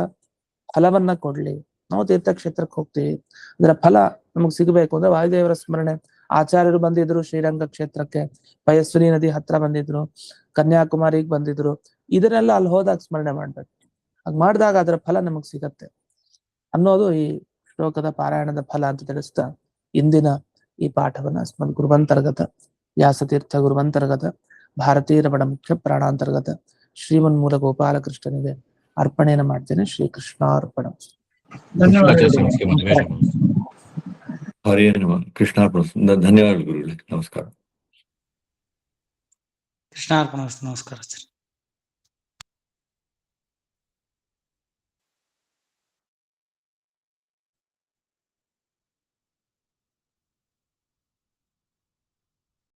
ಫಲವನ್ನ ಕೊಡ್ಲಿ. ನಾವು ತೀರ್ಥಕ್ಷೇತ್ರಕ್ಕೆ ಹೋಗ್ತೀವಿ, ಅದರ ಫಲ ನಮಗ್ ಸಿಗಬೇಕು ಅಂದ್ರೆ ವಾಯುದೇವರ ಸ್ಮರಣೆ. ಆಚಾರ್ಯರು ಬಂದಿದ್ರು ಶ್ರೀರಂಗ ಕ್ಷೇತ್ರಕ್ಕೆ, ಪಯಸ್ವಿನಿ ನದಿ ಹತ್ರ ಬಂದಿದ್ರು, ಕನ್ಯಾಕುಮಾರಿಗೆ ಬಂದಿದ್ರು. ಇದನ್ನೆಲ್ಲ ಅಲ್ಲಿ ಹೋದಾಗ ಸ್ಮರಣೆ ಮಾಡ್ಬೇಕು. ಹಾಗೆ ಮಾಡಿದಾಗ ಅದರ ಫಲ ನಮಗ್ ಸಿಗತ್ತೆ ಅನ್ನೋದು ಈ ಶ್ಲೋಕದ ಪಾರಾಯಣದ ಫಲ ಅಂತ ತಿಳಿಸ್ತಾ ಇಂದಿನ ಈ ಪಾಠವನ್ನ ಅಸ್ಮದ್ ಗುರುವಂತರ್ಗತ ವ್ಯಾಸತೀರ್ಥ ಗುರುವಂತರ್ಗತ ಭಾರತೀಯ ರಮಣ ಮುಖ್ಯ ಪ್ರಾಣಾಂತರ್ಗತ ಶ್ರೀಮನ್ಮೂಲ ಗೋಪಾಲಕೃಷ್ಣನಿಗೆ ಅರ್ಪಣೆಯನ್ನು ಮಾಡ್ತೇನೆ. ಶ್ರೀಕೃಷ್ಣಾರ್ಪಣ. ಹರೇ ನಮಃ. ಕೃಷ್ಣಾರ್ಪಣ. ಧನ್ಯವಾದ ಗುರುಗಳೇ. ನಮಸ್ಕಾರ. ಕೃಷ್ಣಾರ್ಪಣ. ನಮಸ್ಕಾರ ಸರ್.